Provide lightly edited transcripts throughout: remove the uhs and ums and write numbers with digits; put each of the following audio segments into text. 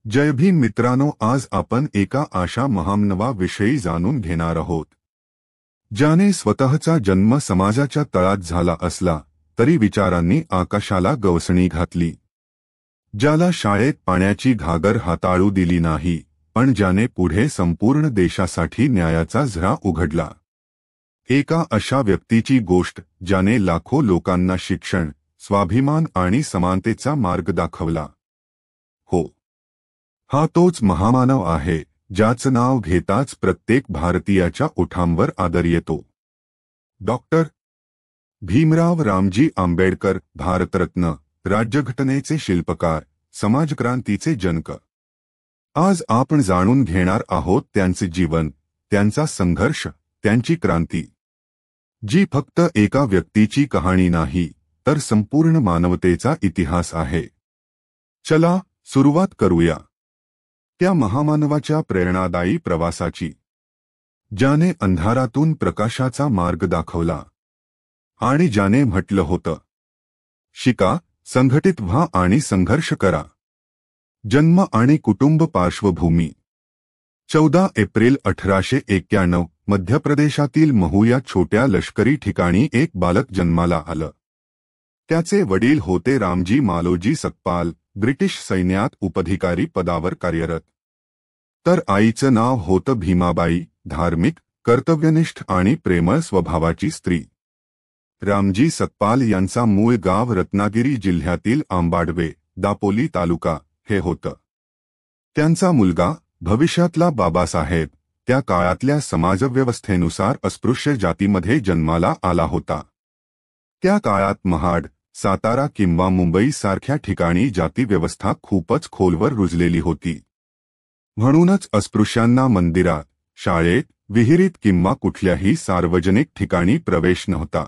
जय भीम मित्रांनो, आज आपण एका अशा महामानवाविषयी जाणून घेणार आहोत ज्याने स्वतःचा जन्म समाजाच्या तळात झाला असला तरी विचारांनी आकाशाला गवसणी घातली, ज्याला शाळेत पाण्याची घागर हाताळू दिली नाही, पण ज्याने पुढे संपूर्ण देशासाठी न्यायाचा झरा उघडला. एका अशा व्यक्तीची गोष्ट ज्याने लाखो लोकांना शिक्षण, स्वाभिमान आणि समानतेचा मार्ग दाखवला. हो, हा तोच महामानव आहे ज्याचं नाव घेताच प्रत्येक भारतीयाच्या ओठांवर आदर येतो. डॉक्टर भीमराव रामजी आंबेडकर, भारतरत्न, राज्यघटनेचे शिल्पकार, समाजक्रांतीचे जनक. आज आपण जाणून घेणार आहोत त्यांचे जीवन, त्यांचा संघर्ष, त्यांची क्रांती, जी फक्त एका व्यक्तीची कहाणी नाही तर संपूर्ण मानवतेचा इतिहास आहे. चला सुरुवात करूया त्या महामानवाच्या प्रेरणादायी प्रवासाची, ज्याने अंधारातून प्रकाशाचा मार्ग दाखवला आणि ज्याने म्हटलं होतं, शिका, संघटित व्हा आणि संघर्ष करा. जन्म आणि कुटुंब पार्श्वभूमी. 14 एप्रिल 1891 मध्य प्रदेशातील महू या छोट्या लष्करी ठिकाणी एक बालक जन्माला आलं. त्याचे वडील होते रामजी मालोजी सकपाल, ब्रिटिश सैन्यात उपधिकारी पदावर कार्यरत. तर आईचं नाव होतं भीमाबाई, धार्मिक, कर्तव्यनिष्ठ आणि प्रेमळ स्वभावाची स्त्री. रामजी सकपाल यांचा मूळ गाव रत्नागिरी जिल्ह्यातील आंबाडवे, दापोली तालुका हे होतं. त्यांचा मुलगा, भविष्यातला बाबासाहेब, त्या काळातल्या समाजव्यवस्थेनुसार अस्पृश्य जातीमध्ये जन्माला आला होता. त्या काळात महाड, सातारा किंवा मुंबई सारख्या ठिकाणी जातीव्यवस्था खूपच खोलवर रुजलेली होती. म्हणूनच अस्पृश्यांना मंदिरात, शाळेत, विहिरीत किंवा कुठल्याही सार्वजनिक ठिकाणी प्रवेश नव्हता.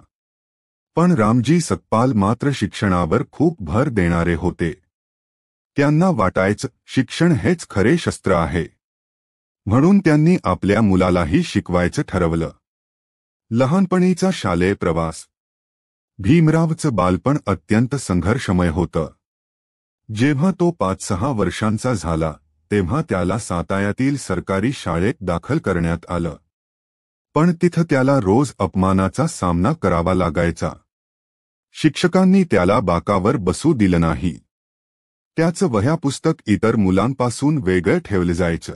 पण रामजी सकपाल मात्र शिक्षणावर खूप भर देणारे होते. त्यांना वाटायचं शिक्षण हेच खरे शस्त्र आहे. म्हणून त्यांनी आपल्या मुलालाही शिकवायचं ठरवलं. लहानपणीचा शालेय प्रवास. भीमरावचं बालपण अत्यंत संघर्षमय होतं. जेव्हा तो 5-6 वर्षांचा झाला तेव्हा त्याला सातायातील सरकारी शाळेत दाखल करण्यात आलं. पण तिथं त्याला रोज अपमानाचा सामना करावा लागायचा. शिक्षकांनी त्याला बाकावर बसू दिलं नाही. त्याचं वह्यापुस्तक इतर मुलांपासून वेगळं ठेवलं जायचं.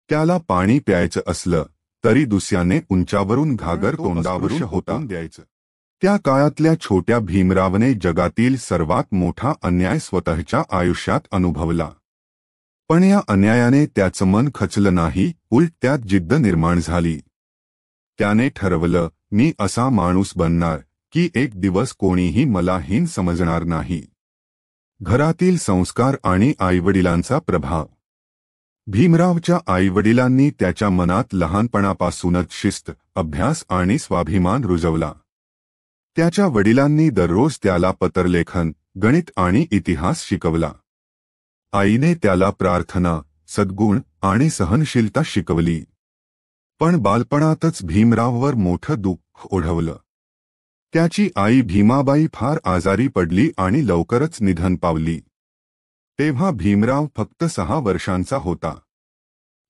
त्याला पाणी प्यायचं असलं तरी दुसऱ्याने उंचावरून घागर तोंडावर होता द्यायचं. त्या काळातल्या छोट्या भीमरावने जगातील सर्वात मोठा अन्याय स्वतःच्या आयुष्यात अनुभवला. पण या अन्यायाने त्याचं मन खचलं नाही, उलट त्यात जिद्द निर्माण झाली. त्याने ठरवलं, मी असा माणूस बनणार की एक दिवस कोणीही मला हीन समजणार नाही. घरातील संस्कार आणि आईवडिलांचा प्रभाव. भीमरावच्या आईवडिलांनी त्याच्या मनात लहानपणापासूनच शिस्त, अभ्यास आणि स्वाभिमान रुजवला. त्याच्या वडिलांनी दररोज त्याला पत्रलेखन, गणित आणि इतिहास शिकवला. आईने त्याला प्रार्थना, सद्गुण आणि सहनशीलता शिकवली. पण बालपणातच भीमराववर मोठं दुःख ओढवलं. त्याची आई भीमाबाई फार आजारी पडली आणि लवकरच निधन पावली. तेव्हा भीमराव फक्त 6 वर्षांचा होता.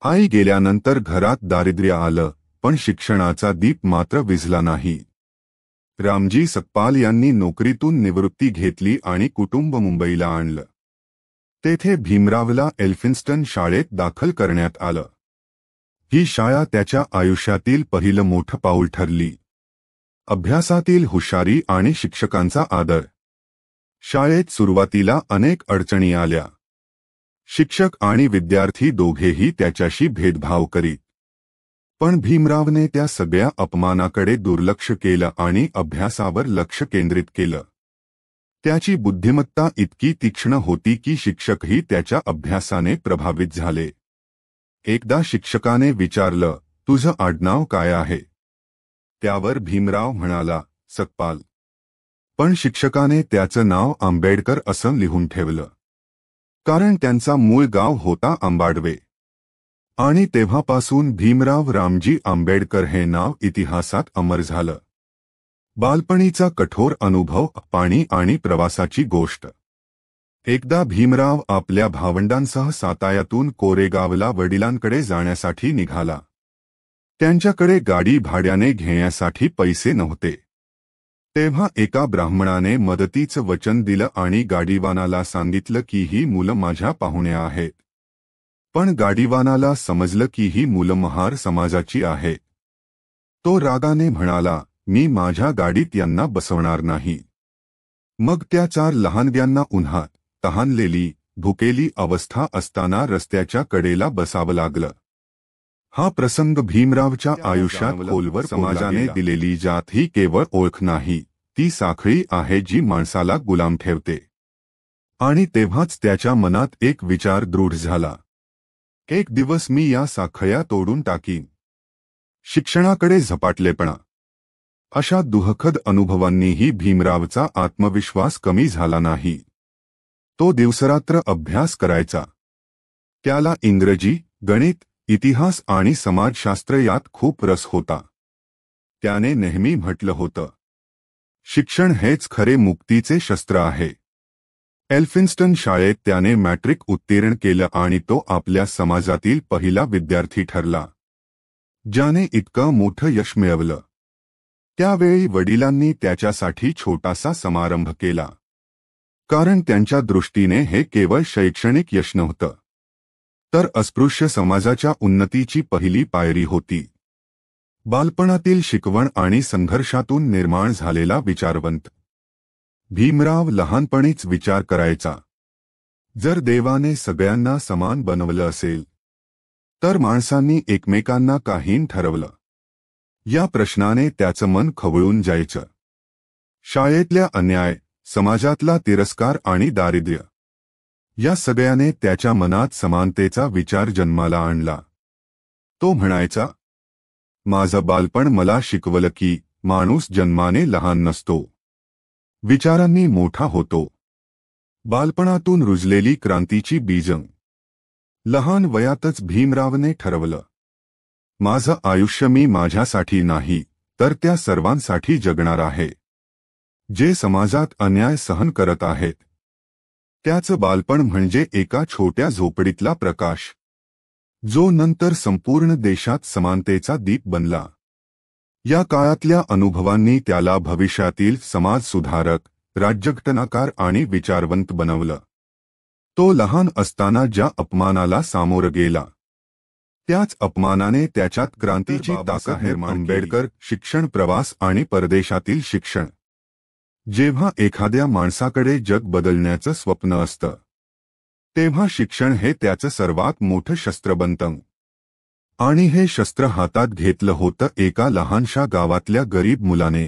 आई गेल्यानंतर घरात दारिद्र्य आलं, पण शिक्षणाचा दीप मात्र विझला नाही. रामजी सकपाल यांनी नोकरीतून निवृत्ती घेतली आणि कुटुंब मुंबईला आणलं. तेथे भीमरावला एल्फिन्स्टन शाळेत दाखल करण्यात आलं. ही शाळा त्याच्या आयुष्यातील पहिलं मोठं पाऊल ठरली. अभ्यासातील हुशारी आणि शिक्षकांचा आदर. शाळेत सुरुवातीला अनेक अडचणी आल्या. शिक्षक आणि विद्यार्थी दोघेही त्याच्याशी भेदभाव करीत. पण भीमरावने त्या सगळ्या अपमानाकडे दुर्लक्ष केलं आणि अभ्यासावर लक्ष केंद्रित केलं. त्याची बुद्धिमत्ता इतकी तीक्ष्ण होती की शिक्षकही त्याच्या अभ्यासाने प्रभावित झाले. एकदा शिक्षकाने विचारलं, तुझं आडनाव काय आहे? त्यावर भीमराव म्हणाला, सकपाल. पण शिक्षकाने त्याचं नाव आंबेडकर असं लिहून ठेवलं. कारण त्यांचा मूळ गाव होता आंबाडवे. आणि तेव्हापासून भीमराव रामजी आंबेडकर हे नाव इतिहासात अमर झालं. बालपणीचा कठोर अनुभव, पाणी आणि प्रवासाची गोष्ट. एकदा भीमराव आपल्या भावंडांसह सातायातून कोरेगावला वडिलांकडे जाण्यासाठी निघाला. त्यांच्याकडे गाडी भाड्याने घेण्यासाठी पैसे नव्हते. तेव्हा एका ब्राह्मणाने मदतीचं वचन दिलं आणि गाडीवानाला सांगितलं की ही मुलं माझ्या पाहुण्या आहेत. पण गाडीवानाला समजलं की ही मुलं महार समाजाची आहेत. तो रागाने म्हणाला, मी माझ्या गाडीत यांना बसवणार नाही. मग त्या 4 लहानग्यांना उन्हात तहानलेली, भुकेली अवस्था असताना रस्त्याच्या कडेला बसावं लागलं. हा प्रसंग भीमरावच्या आयुष्यात खोलवर समाजाने दिलेली जात ही केवळ ओळख नाही, ती साखळी आहे जी माणसाला गुलाम ठेवते. आणि तेव्हाच त्याच्या मनात एक विचार दृढ झाला. एक दिवस मी या साखळ्या तोडून टाकीन. शिक्षणाकडे झपाटलेपणा. अशा दुःखद अनुभवांनीही भीमरावचा आत्मविश्वास कमी झाला नाही. तो दिवसरात्र अभ्यास करायचा. त्याला इंग्रजी, गणित, इतिहास आणि समाजशास्त्र यात खूप रस होता. त्याने नेहमी म्हटलं होतं, शिक्षण हेच खरे मुक्तीचे शस्त्र आहे. एल्फिन्स्टन शाळेत त्याने मॅट्रिक उत्तीर्ण केलं आणि तो आपल्या समाजातील पहिला विद्यार्थी ठरला, ज्याने इतकं मोठं यश मिळवलं. त्यावेळी वडिलांनी त्याच्यासाठी छोटासा समारंभ केला. कारण त्यांच्या दृष्टीने हे केवळ शैक्षणिक यश नव्हतं, तर अस्पृश्य समाजाच्या उन्नतीची पहिली पायरी होती. बालपणातील शिकवण आणि संघर्षातून निर्माण झालेला विचारवंत भीमराव लहानपणीच विचार करायचा, जर देवाने सगळ्यांना समान बनवलं असेल, तर माणसांनी एकमेकांना का हीन ठरवलं? या प्रश्नाने त्याचं मन खवळून जायचं. शाळेतल्या अन्याय, समाजातला तिरस्कार आणि दारिद्र्य या सगळ्याने त्याच्या मनात समानतेचा विचार जन्माला आणला. तो म्हणायचा, माझं बालपण मला शिकवलं की माणूस जन्माने लहान नसतो, विचारांनी मोठा होतो. बालपणातून रुजलेली क्रांतीची बीजं लहान वयातच भीमरावने ठरवलं, माझं आयुष्य मी माझ्यासाठी नाही, तर त्या सर्वांसाठी जगणार आहे, जे समाजात अन्याय सहन करत आहेत. त्याचं बालपण म्हणजे एका छोट्या झोपडीतला प्रकाश, जो नंतर संपूर्ण देशात समानतेचा दीप बनला. या काळातल्या अनुभवांनी त्याला भविष्यातील समाजसुधारक, राज्यघटनाकार आणि विचारवंत बनवलं. तो लहान असताना ज्या अपमानाला सामोरं गेला, त्याच अपमानाने त्याच्यात क्रांतीची ताकद निर्माण केली. आंबेडकर, शिक्षण, प्रवास आणि परदेशातील शिक्षण. जेव्हा एखाद्या माणसाकडे जग बदलण्याचं स्वप्न असतं, तेव्हा शिक्षण हे त्याचं सर्वात मोठं शस्त्र बनतं. आणि हे शस्त्र हातात घेतलं होतं एका लहानशा गावातल्या गरीब मुलाने,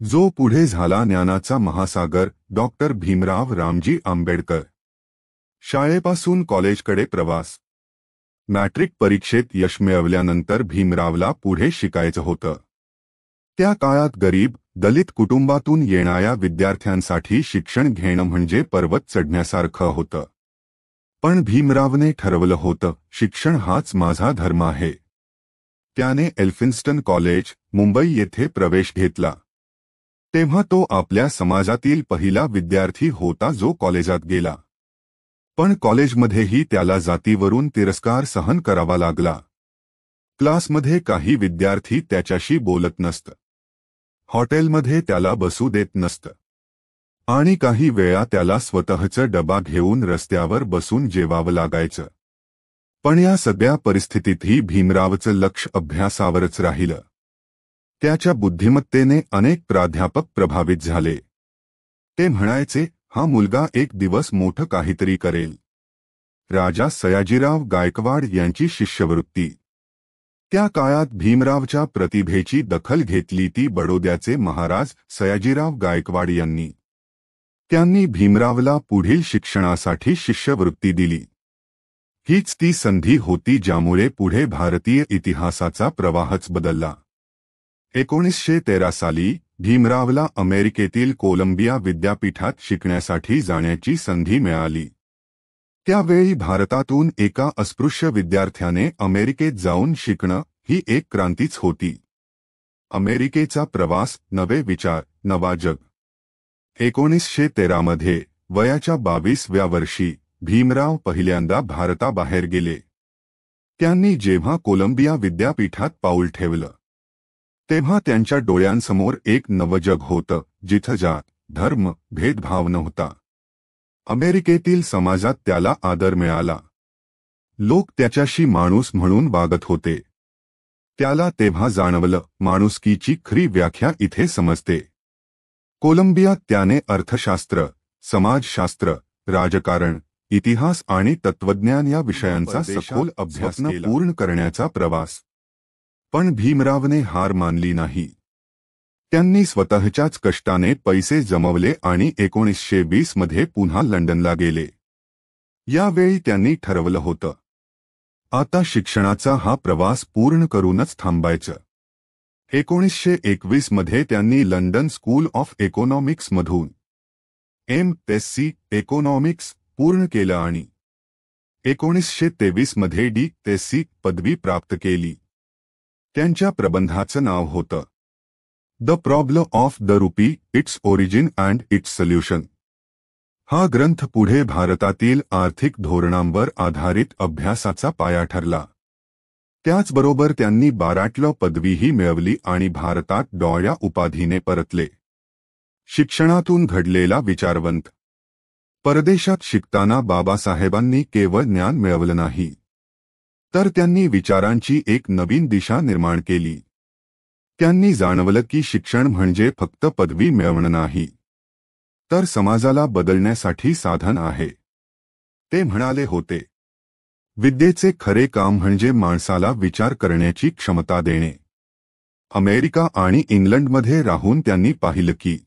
जो पुढे झाला ज्ञानाचा महासागर, डॉक्टर भीमराव रामजी आंबेडकर. शाळेपासून कॉलेजकडे प्रवास. मॅट्रिक परीक्षेत यश मिळवल्यानंतर भीमरावला पुढे शिकायचं होतं. त्या काळात गरीब, दलित कुटुंबातून येणाऱ्या विद्यार्थ्यांसाठी शिक्षण घेणं म्हणजे पर्वत चढण्यासारखं होतं. पण भीमरावने ठरवलं होतं, शिक्षण हाच माझा धर्म आहे. त्याने एल्फिन्स्टन कॉलेज, मुंबई येथे प्रवेश घेतला. तेव्हा तो आपल्या समाजातील पहिला विद्यार्थी होता जो कॉलेजात गेला. पण कॉलेजमध्येही त्याला जातीवरून तिरस्कार सहन करावा लागला. क्लासमध्ये काही विद्यार्थी त्याच्याशी बोलत नसत. हॉटेलमध्ये त्याला बसू देत नसत. आणि काही वेळा त्याला स्वतःचा डबा घेऊन रस्त्यावर बसून जेवावं लागायचं. पण या सगळ्या परिस्थितीतही भीमरावचं लक्ष अभ्यासावरच राहिलं. त्याच्या बुद्धिमत्तेने अनेक प्राध्यापक प्रभावित झाले. ते म्हणायचे, हा मुलगा एक दिवस मोठं काहीतरी करेल. राजा सयाजीराव गायकवाड यांची शिष्यवृत्ती. त्या काळात भीमरावच्या प्रतिभेची दखल घेतली ती बडोद्याचे महाराज सयाजीराव गायकवाड यांनी. त्यांनी भीमरावला पुढील शिक्षणासाठी शिष्यवृत्ती दिली. हीच ती संधी होती ज्यामुळे पुढे भारतीय इतिहासाचा प्रवाहच बदलला. 1913 साली भीमरावला अमेरिकेतील कोलंबिया विद्यापीठात शिकण्यासाठी जाण्याची संधी मिळाली. त्यावेळी भारतातून एका अस्पृश्य विद्यार्थ्याने अमेरिकेत जाऊन शिकणं ही एक क्रांतीच होती. अमेरिकेचा प्रवास, नवे विचार, नवा जग. 1913 मध्ये वयाच्या 22व्या वर्षी भीमराव पहिल्यांदा भारताबाहेर गेले. त्यांनी जेव्हा कोलंबिया विद्यापीठात पाऊल ठेवलं तेव्हा त्यांच्या डोळ्यांसमोर एक नवजग होतं, जिथं जात, धर्म, भेदभाव नव्हता. अमेरिकेतील समाजात त्याला आदर मिळाला. लोक त्याच्याशी माणूस म्हणून वागत होते. त्याला तेव्हा जाणवलं, माणुसकीची खरी व्याख्या इथे समजते. कोलंबियात त्याने अर्थशास्त्र, समाजशास्त्र, राजकारण, इतिहास आणि तत्त्वज्ञान या विषयांचा सखोल अभ्यास पूर्ण करण्याचा प्रवास. पण भीमरावने हार मानली नाही. त्यांनी स्वतःच्याच कष्टाने पैसे जमवले आणि 1920 मध्ये पुन्हा लंडनला गेले. यावेळी त्यांनी ठरवलं होतं, आता शिक्षणाचा हा प्रवास पूर्ण करूनच थांबायचं. 1921 मध्ये त्यांनी लंडन स्कूल ऑफ इकॉनॉमिक्समधून MSc इकॉनॉमिक्स पूर्ण केलं आणि 1923 मध्ये D.Sc पदवी प्राप्त केली. त्यांच्या प्रबंधाचं नाव होतं the problem of the rupee, its origin and it's solution. हा ग्रंथ पुढे भारतातील आर्थिक धोरणांवर आधारित अभ्यासाचा पाया ठरला. त्याचबरोबर त्यांनी 12वी पदवीही मिळवली आणि भारतात डॉ. उपाधीने परतले. शिक्षणातून घडलेला विचारवंत. परदेशात शिकताना बाबासाहेबांनी केवळ ज्ञान मिळवलं नाही, तर त्यांनी विचारांची एक नवीन दिशा निर्माण केली. त्यांनी जाणवलं की शिक्षण म्हणजे फक्त पदवी मिळवणं नाही, तर समाजाला बदलण्यासाठी साधन आहे. ते म्हणाले होते, विद्येचे खरे काम म्हणजे माणसाला विचार करण्याची क्षमता देणे. अमेरिका आणि इंग्लंडमध्ये राहून त्यांनी पाहिलं की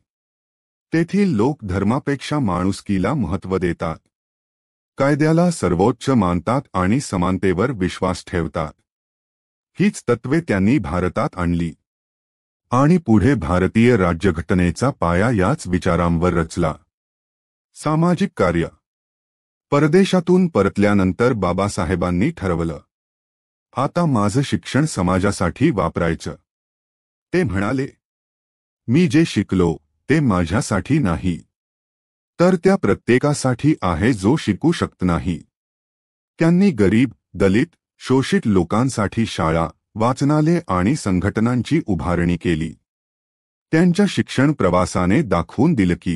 तेथील लोक धर्मापेक्षा माणुसकीला महत्त्व देतात, कायद्याला सर्वोच्च मानतात आणि समानतेवर विश्वास ठेवतात. हीच तत्त्वे त्यांनी भारतात आणली आणि पुढे भारतीय राज्यघटनेचा पाया याच विचारांवर रचला. सामाजिक कार्य. परदेशातून परतल्यानंतर बाबासाहेबांनी ठरवलं, आता माझं शिक्षण समाजासाठी वापरायचं. ते म्हणाले, मी जे शिकलो ते माझ्यासाठी नाही, तर त्या प्रत्येकासाठी आहे जो शिकू शकत नाही. त्यांनी गरीब, दलित, शोषित लोकांसाठी शाळा, वाचनालय आणि संघटनांची उभारणी केली. त्यांच्या शिक्षण प्रवासाने दाखवून दिलं की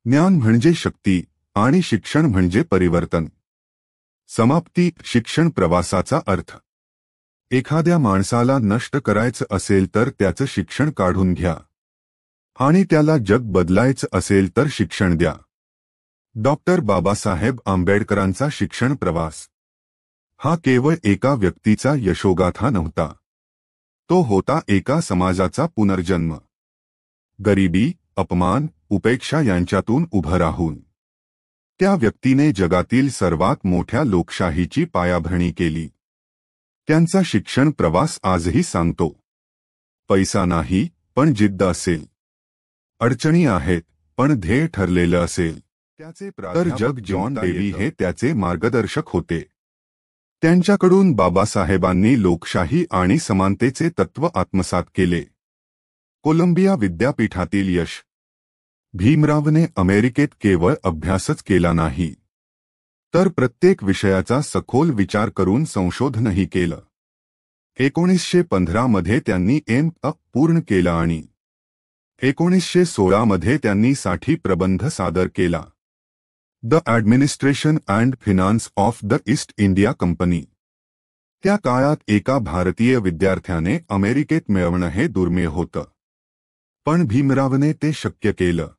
ज्ञान म्हणजे शक्ती आणि शिक्षण म्हणजे परिवर्तन. समाप्ती. शिक्षण प्रवासाचा अर्थ. एखाद्या माणसाला नष्ट करायचं असेल तर त्याचं शिक्षण काढून घ्या आणि त्याला जग बदलायचं असेल तर शिक्षण द्या. डॉक्टर बाबासाहेब आंबेडकरांचा शिक्षण प्रवास हा केवळ एका व्यक्तीचा यशोगाथा नव्हता. तो होता एका समाजाचा पुनर्जन्म. गरिबी, अपमान, उपेक्षा यांच्यातून उभं राहून त्या व्यक्तीने जगातील सर्वात मोठ्या लोकशाहीची पायाभरणी केली. त्यांचा शिक्षण प्रवास आजही सांगतो, पैसा नाही पण जिद्द असेल, अडचणी आहेत पण ध्येय ठरलेलं असेल, त्याचे तर जग. जॉन डेवी हे त्याचे मार्गदर्शक होते. त्यांच्याकडून बाबासाहेबांनी लोकशाही आणि समानतेचे तत्त्व आत्मसात केले. कोलंबिया विद्यापीठातील यश. भीमरावने अमेरिकेत केवळ अभ्यासच केला नाही, तर प्रत्येक विषयाचा सखोल विचार करून संशोधनही केलं. 1915 मध्ये त्यांनी M.A. पूर्ण केलं आणि 1916 मध्ये त्यांनी साठी प्रबंध सादर केला. The administration and finance of the east India company. त्या काळात एका भारतीय विद्यार्थ्याने अमेरिकेत मिळवणं हे दुर्मिळ होतं, पण भीमरावने ते शक्य केलं.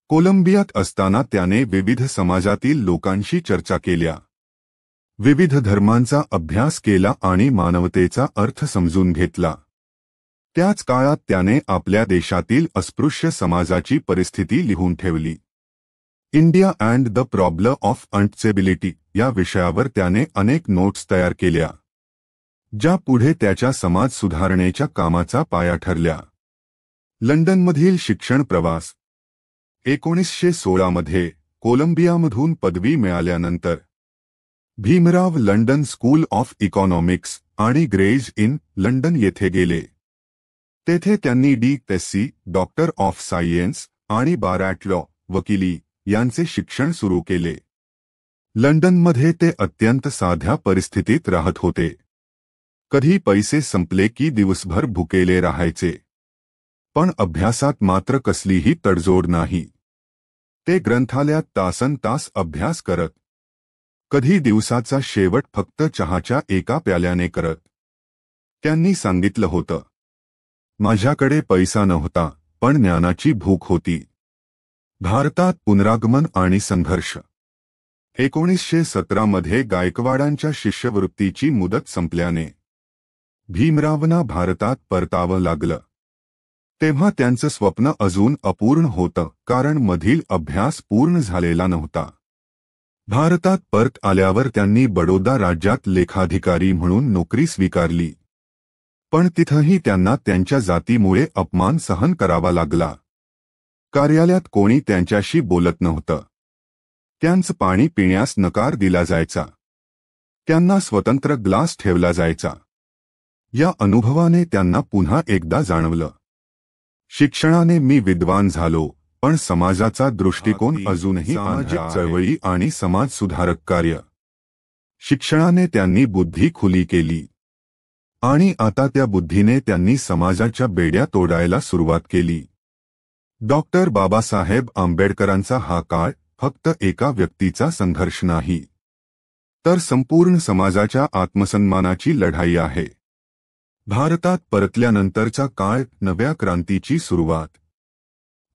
कोलंबियात असताना त्याने विविध समाजातील लोकांशी चर्चा केल्या, विविध धर्मांचा अभ्यास केला आणि मानवतेचा अर्थ समजून घेतला. त्याच काळात त्याने आपल्या देशातील अस्पृश्य समाजाची परिस्थिती लिहून ठेवली. India and the problem of untouchability या विषयावर त्याने अनेक नोट्स तयार केल्या, ज्या पुढे त्याच्या समाज सुधारणेच्या कामाचा पाया ठरल्या. लंडनमधील शिक्षण प्रवास. 1916 मध्ये कोलंबियामधून पदवी मिळाल्यानंतर Bhimrao London school of economics आणि ग्रेज इन लंडन येथे गेले. तेथे त्यांनी D.Sc. डॉक्टर ऑफ सायन्स आणि 12वी लॉ, वकिली, यांचे शिक्षण सुरू केले. लंडनमध्ये ते अत्यंत साध्या परिस्थितीत राहत होते. कधी पैसे संपले की दिवसभर भुकेले राहायचे. पण अभ्यासात मात्र कसलीही तडजोड नाही. ते ग्रंथालयात तासनतास अभ्यास करत. कधी दिवसाचा शेवट फक्त चहाच्या एका प्याल्याने करत. त्यांनी सांगितलं होतं, माझ्याकडे पैसा नव्हता, पण ज्ञानाची भूक होती. भारतात पुनरागमन आणि संघर्ष. 1917 मध्ये गायकवाडांच्या शिष्यवृत्तीची मुदत संपल्याने भीमरावांना भारतात परतावं लागलं. तेव्हा त्यांचं स्वप्न अजून अपूर्ण होतं, कारण मधील अभ्यास पूर्ण झालेला नव्हता. भारतात परत आल्यावर त्यांनी बडोदा राज्यात लेखाधिकारी म्हणून नोकरी स्वीकारली. पण तिथंही त्यांना त्यांच्या जातीमुळे अपमान सहन करावा लागला. कार्यालयात कोणी त्यांच्याशी बोलत नव्हतं. त्यांचं पाणी पिण्यास नकार दिला जायचा. त्यांना स्वतंत्र ग्लास ठेवला जायचा. या अनुभवाने त्यांना पुन्हा एकदा जाणवलं, शिक्षणाने मी विद्वान झालो, पण समाजाचा दृष्टिकोन अजूनही सामाजिक चळवळी आणि समाज सुधारक कार्य. शिक्षणाने त्यांनी बुद्धी खुली केली. आणि आता त्या बुद्धीने त्यांनी समाजाच्या बेड्या तोडायला सुरुवात केली. डॉक्टर बाबासाहेब आंबेडकरांचा हा काळ फक्त एका व्यक्तीचा संघर्ष नाही, तर संपूर्ण समाजाच्या आत्मसन्मानाची लढाई आहे. भारतात परतल्यानंतरचा काळ नव्या क्रांतीची सुरुवात.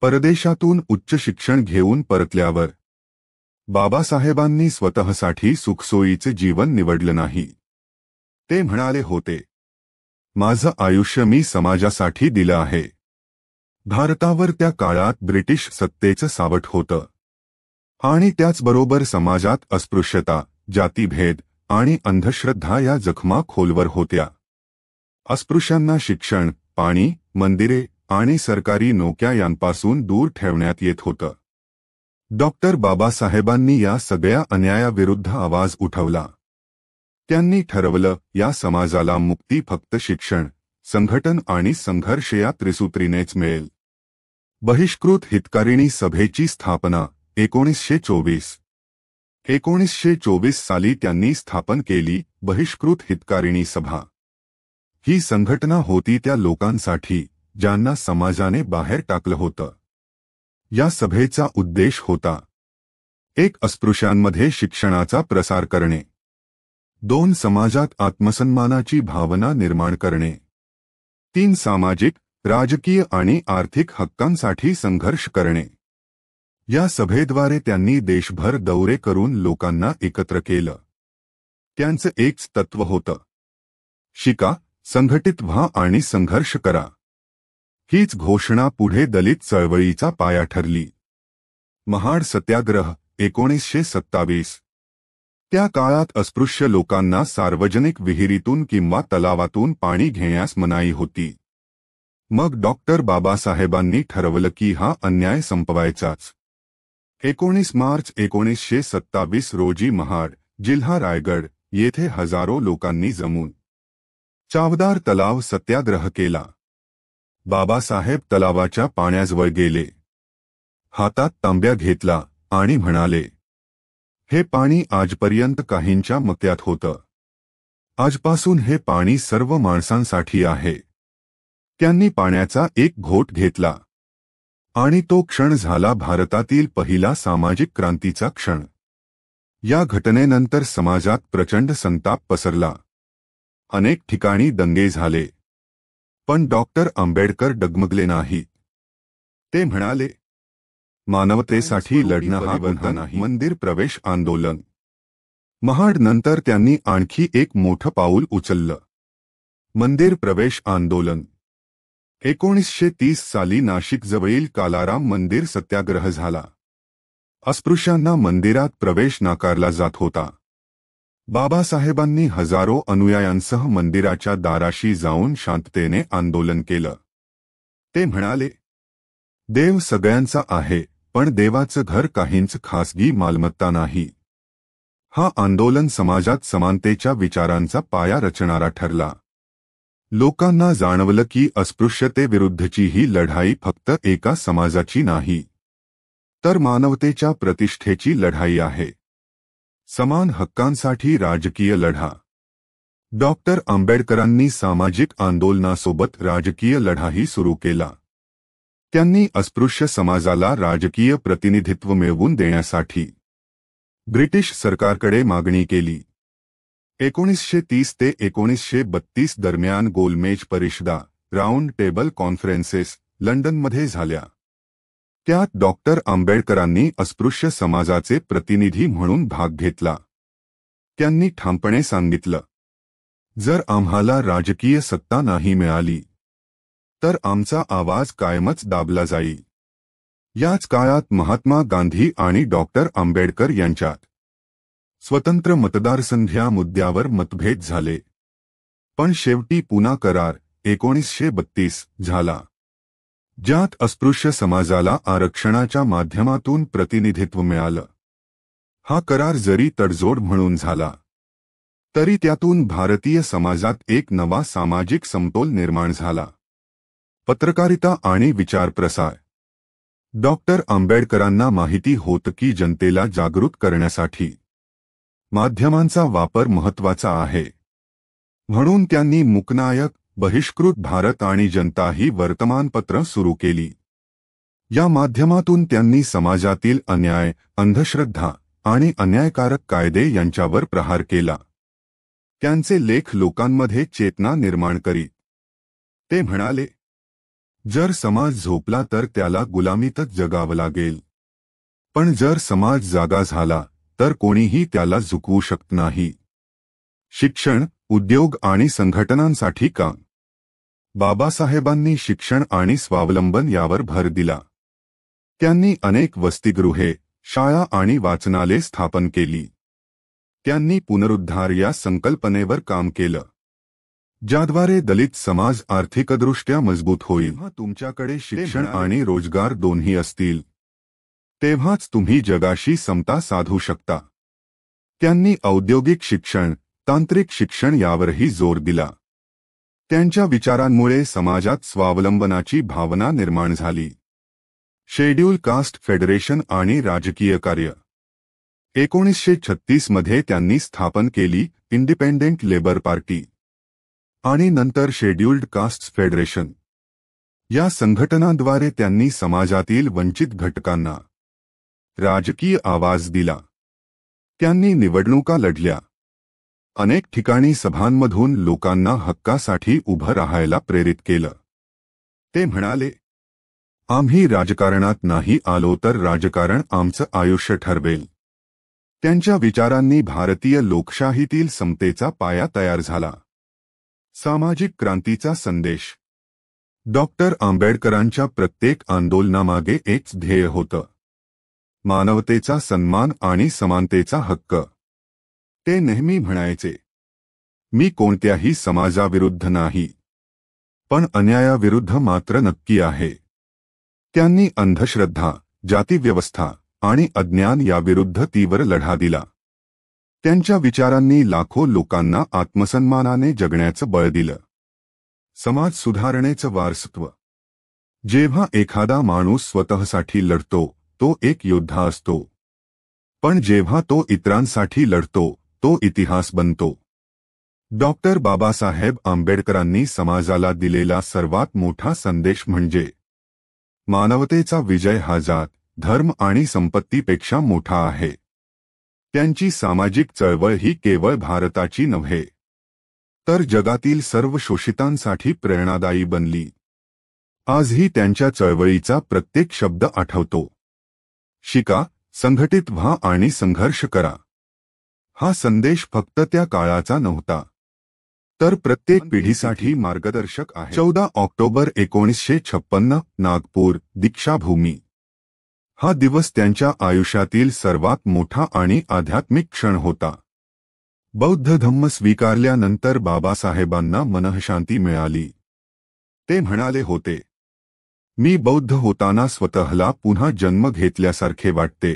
परदेशातून उच्च शिक्षण घेऊन परतल्यावर बाबासाहेबांनी स्वतःसाठी सुखसोयीचे जीवन निवडलं नाही. ते म्हणाले होते, माझं आयुष्य मी समाजासाठी दिलं आहे. भारतावर त्या काळात ब्रिटिश सत्तेचं सावट होतं. आणि त्याचबरोबर समाजात अस्पृश्यता, जातीभेद आणि अंधश्रद्धा या जखमा खोलवर होत्या. अस्पृश्यांना शिक्षण, पाणी, मंदिरे आणि सरकारी नोकऱ्या यांपासून दूर ठेवण्यात येत होतं. डॉक्टर बाबासाहेबांनी या सगळ्या अन्यायाविरुद्ध आवाज उठवला. त्यांनी ठरवलं, या समाजाला मुक्ती फक्त शिक्षण, संघटन आणि संघर्ष या त्रिसूत्रीनेच मिळेल. बहिष्कृत हितकारिणी सभेची स्थापना 1924. 1924 साली त्यांनी स्थापन केली बहिष्कृत हितकारिणी सभा. ही संघटना होती त्या लोकांसाठी ज्यांना समाजाने बाहेर टाकलं होतं. या सभेचा उद्देश होता, 1. अस्पृश्यांमध्ये शिक्षणाचा प्रसार करणे. 2. समाजात आत्मसन्मानाची भावना निर्माण करणे. 3. सामाजिक, राजकीय आणि आर्थिक हक्कांसाठी संघर्ष करणे. या सभेद्वारे त्यांनी देशभर दौरे करून लोकांना एकत्र केलं. त्यांचं एकच तत्व होतं, शिका, संघटित व्हा आणि संघर्ष करा. हीच घोषणा पुढे दलित चळवळीचा पाया ठरली. महाड सत्याग्रह 1927. त्या काळात अस्पृश्य लोकांना सार्वजनिक विहिरीतून किंवा तलावातून पाणी घेण्यास मनाई होती. मग डॉक्टर बाबासाहेबांनी ठरवलं की हा अन्याय संपवायचाच. 19 मार्च 1927 रोजी महाड, जिल्हा रायगड येथे हजारो लोकांनी जमून चावदार तलाव सत्याग्रह केला. बाबासाहेब तलावाच्या पाण्याजवळ गेले. हातात तांब्या घेतला आणि म्हणाले, हे पाणी आजपर्यंत काहींच्या मक्यात होतं. आजपासून हे पाणी सर्व माणसांसाठी आहे. त्यांनी पाण्याचा एक घोट घेतला. आणि तो क्षण झाला भारतातील पहिला सामाजिक क्रांतीचा क्षण. या घटनेनंतर समाजात प्रचंड संताप पसरला. अनेक ठिकाणी दंगे झाले. पण डॉक्टर आंबेडकर डगमगले नाहीत. ते म्हणाले, मानवतेसाठी लढणं हा गुन्हा नाही. मंदिर प्रवेश आंदोलन. महाड नंतर त्यांनी आणखी एक मोठं पाऊल उचललं, मंदिर प्रवेश आंदोलन. 1930 साली नाशिकजवळील कालाराम मंदिर सत्याग्रह झाला. अस्पृश्यांना मंदिरात प्रवेश नाकारला जात होता. बाबासाहेबांनी हजारो अनुयायांसह मंदिराच्या दाराशी जाऊन शांततेने आंदोलन केलं. ते म्हणाले, देव सगळ्यांचा आहे, पण देवाचं घर काहींच खासगी मालमत्ता नाही. हा आंदोलन समाजात समानतेच्या विचारांचा पाया रचणारा ठरला. लोकांना जाणवलं की अस्पृश्यतेविरुद्धची ही लढाई फक्त एका समाजाची नाही, तर मानवतेच्या प्रतिष्ठेची लढाई आहे. समान हक्कांसाठी राजकीय लढा. डॉक्टर आंबेडकरांनी सामाजिक आंदोलनासोबत राजकीय लढाही सुरू केला. त्यांनी अस्पृश्य समाजाला राजकीय प्रतिनिधित्व मिळवून देण्यासाठी ब्रिटिश सरकारकडे मागणी केली. 1930 ते 1932 दरम्यान गोलमेज परिषदा, राऊंड टेबल कॉन्फरन्सेस लंडनमध्ये झाल्या. त्यात डॉक्टर आंबेडकरांनी अस्पृश्य समाजाचे प्रतिनिधी म्हणून भाग घेतला. त्यांनी ठामपणे सांगितलं, जर आम्हाला राजकीय सत्ता नाही मिळाली तर आमचा आवाज कायमच दाबला जाईल. याच काळात महात्मा गांधी आणि डॉक्टर आंबेडकर यांच्यात स्वतंत्र मतदारसंघ या मुद्द्यावर मतभेद झाले. पण शेवटी पुना करार 1932 झाला, ज्यात अस्पृश्य समाजाला आरक्षणाच्या माध्यमातून प्रतिनिधित्व मिळालं. हा करार जरी तडजोड म्हणून झाला तरी त्यातून भारतीय समाजात एक नवा सामाजिक समतोल निर्माण झाला. पत्रकारिता आणि विचारप्रसार. डॉक्टर आंबेडकरांना माहिती होतं की जनतेला जागृत करण्यासाठी माध्यमांचा वापर महत्त्वाचा आहे. म्हणून त्यांनी मूकनायक, बहिष्कृत भारत आणि जनता ही वर्तमानपत्र सुरू केली. या माध्यमातून त्यांनी समाजातील अन्याय, अंधश्रद्धा आणि अन्यायकारक कायदे यांच्यावर प्रहार केला. त्यांचे लेख लोकांमध्ये चेतना निर्माण करीत. ते म्हणाले, जर समाज झोपला तर त्याला गुलामीतच जगावं लागेल, पण जर समाज जागा झाला तर कोणीही त्याला झुकवू शकत नाही. शिक्षण, उद्योग आणि संघटनांसाठी काम. बाबासाहेबांनी शिक्षण आणि स्वावलंबन यावर भर दिला. त्यांनी अनेक वसतिगृहे, शाळा आणि वाचनालये स्थापन केली. त्यांनी पुनरुद्धार या संकल्पनेवर काम केलं, ज्याद्वारे दलित समाज आर्थिकदृष्ट्या मजबूत होईल. जेव्हा तुमच्याकडे शिक्षण आणि रोजगार दोन्ही असतील तेव्हाच तुम्ही जगाशी समता साधू शकता. त्यांनी औद्योगिक शिक्षण, तांत्रिक शिक्षण यावरही जोर दिला. त्यांच्या विचारांमुळे समाजात स्वावलंबनाची भावना निर्माण झाली. शेड्यूल कास्ट फेडरेशन आणि राजकीय कार्य. 1936 मध्ये त्यांनी स्थापन केली इंडिपेंडेंट लेबर पार्टी आणि नंतर शेड्यूल्ड कास्ट्स फेडरेशन. या संघटनांद्वारे त्यांनी समाजातील वंचित घटकांना राजकीय आवाज दिला. त्यांनी निवडणुका लढल्या. अनेक ठिकाणी सभांमधून लोकांना हक्कासाठी उभं राहायला प्रेरित केलं. ते म्हणाले, आम्ही राजकारणात नाही आलो तर राजकारण आमचं आयुष्य ठरवेल. त्यांच्या विचारांनी भारतीय लोकशाहीतील समतेचा पाया तयार झाला. सामाजिक क्रांतीचा संदेश. डॉक्टर आंबेडकरांच्या प्रत्येक आंदोलनामागे एकच ध्येय होतं, मानवतेचा सन्मान आणि समानतेचा हक्क. ते नेहमी म्हणायचे, मी कोणत्याही समाजाविरुद्ध नाही, पण अन्यायाविरुद्ध मात्र नक्की आहे. त्यांनी अंधश्रद्धा, जातीव्यवस्था आणि अज्ञान याविरुद्ध तीव्र लढा दिला. त्यांच्या विचारांनी लाखो लोकांना आत्मसन्मानाने जगण्याचं बळ दिलं. समाज सुधारणेचं वारसत्व. जेव्हा एखादा माणूस स्वतःसाठी लढतो तो एक योद्धा असतो, पण जेव्हा तो इतरांसाठी लढतो तो इतिहास बनतो. डॉक्टर बाबासाहेब आंबेडकरांनी समाजाला दिलेला सर्वात मोठा संदेश म्हणजे मानवतेचा विजय हा जात, धर्म आणि संपत्तीपेक्षा मोठा आहे. त्यांची सामाजिक चळवळ ही केवळ भारताची नव्हे तर जगातील सर्व शोषितांसाठी प्रेरणादायी बनली. आजही त्यांच्या चळवळीचा प्रत्येक शब्द आठवतो. शिका, संघटित व्हा आणि संघर्ष करा. हा संदेश फक्त त्या काळाचा नव्हता तर प्रत्येक पिढीसाठी मार्गदर्शक आहे. 14 ऑक्टोबर 1956 नागपूर, दीक्षाभूमी. हा दिवस त्यांच्या आयुष्यातील सर्वात मोठा आणि आध्यात्मिक क्षण होता. बौद्ध धम्म स्वीकारल्यानंतर बाबासाहेबांना मनःशांती मिळाली. ते म्हणाले होते, मी बौद्ध होताना स्वतःला पुन्हा जन्म घेतल्यासारखे वाटते.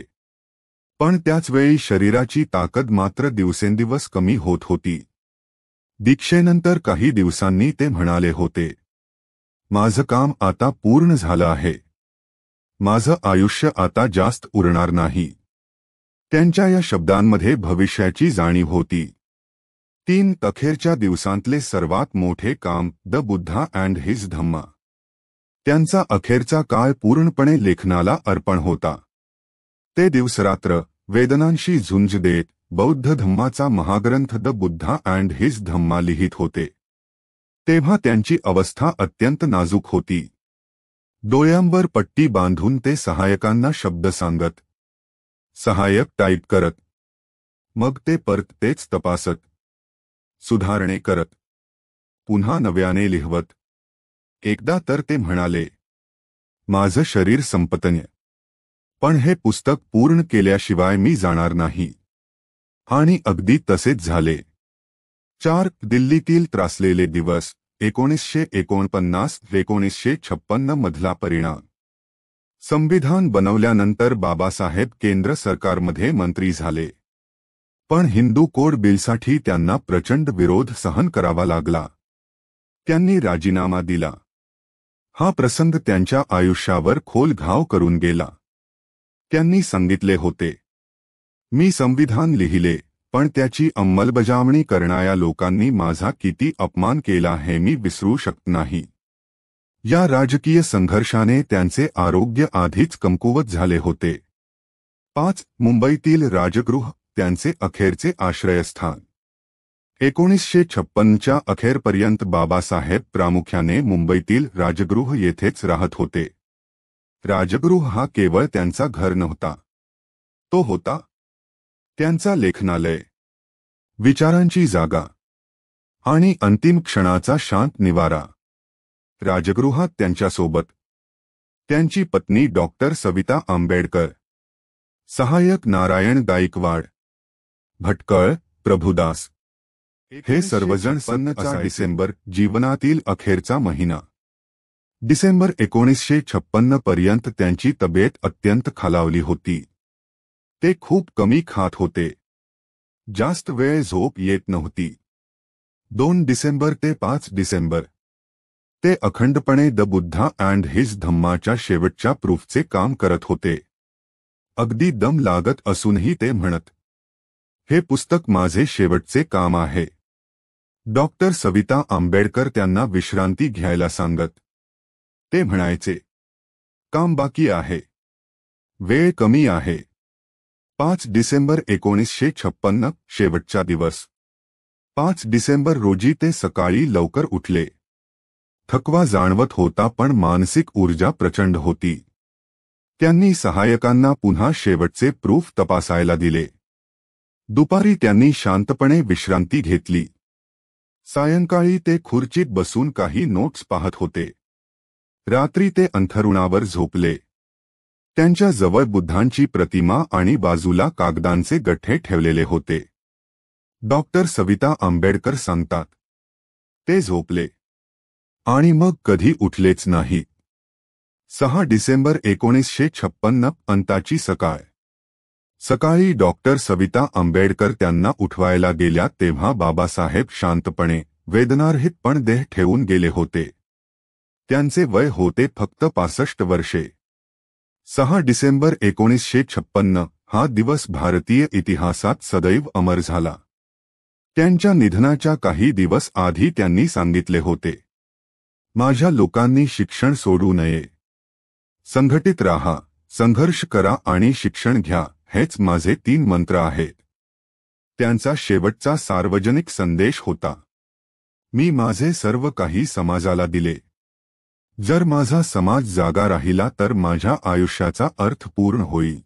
पण त्याचवेळी शरीराची ताकद मात्र दिवसेंदिवस कमी होत होती. दीक्षेनंतर काही दिवसांनी ते म्हणाले होते, माझं काम आता पूर्ण झालं आहे. माझं आयुष्य आता जास्त उरणार नाही. त्यांच्या या शब्दांमध्ये भविष्याची जाणीव होती. 3 अखेरच्या दिवसांतले सर्वात मोठे काम द बुद्धा अँड हिज धम्मा. त्यांचा अखेरचा काळ पूर्णपणे लेखनाला अर्पण होता. ते दिवसरात्र वेदनांशी झुंज देत बौद्ध धम्माचा महाग्रंथ द बुद्धा अँड हिज धम्मा लिहित होते. तेव्हा त्यांची अवस्था अत्यंत नाजूक होती. डोळ्यांवर पट्टी बांधून ते सहायकांना शब्द सांगत, सहाय्यक टाईप करत, मग ते परत तेच तपासत, सुधारणे करत, पुन्हा नव्याने लिहवत. एकदा तर ते म्हणाले, माझं शरीर संपतन्य, पण हे पुस्तक पूर्ण केल्याशिवाय मी जाणार नाही. आणि अगदी तसेच झाले. 4 दिल्लीतील त्रासलेले दिवस 1949-1956 मधला परिणाम. संविधान बनवल्यानंतर बाबासाहेब केंद्र सरकारमध्ये मंत्री झाले. पण हिंदू कोड बिलसाठी त्यांना प्रचंड विरोध सहन करावा लागला. त्यांनी राजीनामा दिला. हा प्रसंग त्यांच्या आयुष्यावर खोल घाव करून गेला. त्यांनी सांगितले होते, मी संविधान लिहिले, पण त्याची अंमलबजावणी करणाऱ्या लोकांनी माझा किती अपमान केला हे मी विसरू शकत नाही. या राजकीय संघर्षाने त्यांचे आरोग्य आधीच कमकुवत झाले होते. 5 मुंबईतील राजगृह त्यांचे अखेरचे आश्रयस्थान. 1956च्या अखेरपर्यंत बाबासाहेब प्रामुख्याने मुंबईतील राजगृह येथेच राहत होते. राजगृह हा केवळ त्यांचा घर नव्हता. तो होता त्यांचा लेखनालय, विचारांची जागा आणि अंतिम क्षणाचा शांत निवारा. राजगृहात त्यांच्यासोबत त्यांची पत्नी डॉक्टर सविता आंबेडकर, सहाय्यक नारायण गायकवाड, भटकळ, प्रभुदास हे सर्वजण. 1956 डिसेंबर जीवनातील अखेरचा महिना. डिसेंबर 1956 पर्यंत त्यांची तब्येत अत्यंत खालावली होती. ते खूप कमी खात होते. जास्त वेळ झोप येत नव्हती. 2 डिसेंबर ते 5 डिसेंबर ते अखंडपणे द बुद्धा अँड हिज धम्माच्या शेवटच्या प्रूफचे काम करत होते. अगदी दम लागत असूनही ते म्हणत, हे पुस्तक माझे शेवटचे काम आहे. डॉक्टर सविता आंबेडकर त्यांना विश्रांती घ्यायला सांगत. ते म्हणायचे, काम बाकी आहे, वेळ कमी आहे. 5 डिसेंबर 1956 शेवटचा दिवस. 5 डिसेंबर रोजी ते सकाळी लवकर उठले. थकवा जाणवत होता पण मानसिक ऊर्जा प्रचंड होती. त्यांनी सहायकांना पुन्हा शेवटचे प्रूफ तपासायला दिले. दुपारी त्यांनी शांतपणे विश्रांती घेतली. सायंकाळी ते खुर्चीत बसून काही नोट्स पाहत होते. रात्री ते अंथरुणावर झोपले. त्यांच्या जवळ बुद्धांची प्रतिमा आणि बाजूला कागदांचे गठ्ठे ठेवलेले होते. डॉक्टर सविता आंबेडकर सांगतात, ते झोपले आणि मग कधी उठलेच नाहीत. 6 डिसेंबर 1956 अंताची सकाळ. सकाळी डॉक्टर सविता आंबेडकर त्यांना उठवायला गेल्या तेव्हा बाबासाहेब शांतपणे, वेदनारहित पण देह ठेवून गेले होते. त्यांचे वय होते फक्त 65 वर्षे. 6 डिसेंबर 1956 हा दिवस भारतीय इतिहासात सदैव अमर झाला. त्यांच्या निधनाच्या काही दिवस आधी त्यांनी सांगितले होते, माझ्या लोकांनी शिक्षण सोडू नये. संघटित राहा, संघर्ष करा आणि शिक्षण घ्या, हेच माझे 3 मंत्र आहेत. त्यांचा शेवटचा सार्वजनिक संदेश होता, मी माझे सर्व काही समाजाला दिले. जर माझा समाज जागा राहिला तर माझ्या आयुष्याचा अर्थ पूर्ण होईल.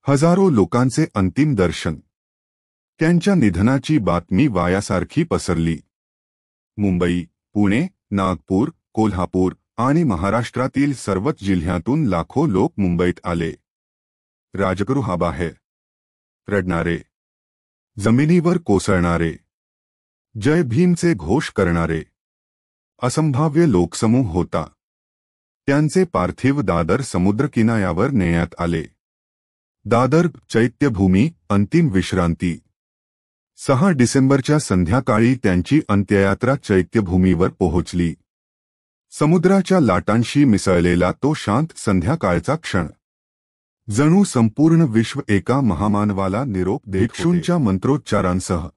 हजारो लोकांचे अंतिम दर्शन. त्यांच्या निधनाची बातमी वायासारखी पसरली. मुंबई, पुणे, नागपूर, कोल्हापूर आणि महाराष्ट्रातील सर्वच जिल्ह्यातून लाखो लोक मुंबईत आले. राजगृहाबाहेर रडणारे, जमिनीवर कोसळणारे, जय भीमचे घोष करणारे असंभाव्य लोकसमूह होता. त्यांचे पार्थिव दादर समुद्रकिनाऱ्यावर नेण्यात आले. दादर चैत्यभूमी, अंतिम विश्रांती. 6 डिसेंबरच्या संध्याकाळी त्यांची अंत्ययात्रा चैत्यभूमीवर पोहोचली. समुद्राच्या लाटांशी मिसळलेला तो शांत संध्याकाळचा क्षण जणू संपूर्ण विश्व एका महामानवाला निरोप देत होते. भिक्षूंच्या मंत्रोच्चारांसह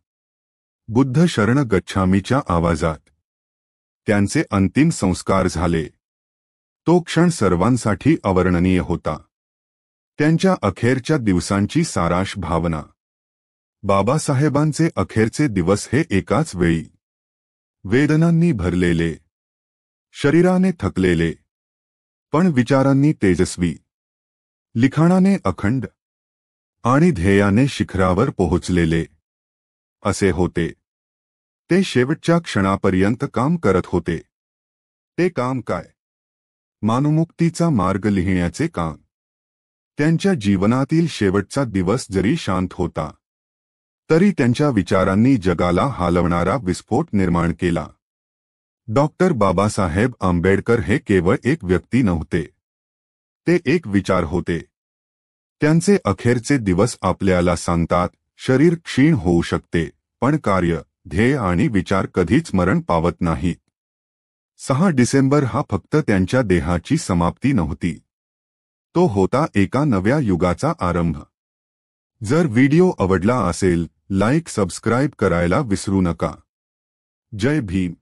बुद्ध शरण गच्छामीच्या आवाजात त्यांचे अंतिम संस्कार झाले. तो क्षण सर्वांसाठी अवर्णनीय होता. त्यांच्या अखेरच्या दिवसांची सारांश भावना. बाबासाहेबांचे अखेरचे दिवस हे एकाच वेळी वेदनांनी भरलेले, शरीराने थकलेले, पण विचारांनी तेजस्वी, लिखाणाने अखंड आणि ध्येयाने शिखरावर पोहोचलेले असे होते. ते शेवटच्या क्षणापर्यंत काम करत होते. ते काम काय? मानवमुक्तीचा मार्ग लिहिण्याचे काम. त्यांच्या जीवनातील शेवटचा दिवस जरी शांत होता, तरी त्यांच्या विचारांनी जगाला हालवणारा विस्फोट निर्माण केला. डॉक्टर बाबासाहेब आंबेडकर हे केवळ एक व्यक्ती नव्हते. ते एक विचार होते. त्यांचे अखेरचे दिवस आपल्याला सांगतात, शरीर क्षीण होऊ शकते, पण कार्य, ध्येय आणि विचार कधीच मरण पावत नाहीत. 6 डिसेंबर हा फक्त त्यांच्या देहाची समाप्ती नव्हती. तो होता एका नव्या युगाचा आरंभ. जर व्हिडिओ आवडला असेल, लाईक सबस्क्राईब करायला विसरू नका. जय भीम.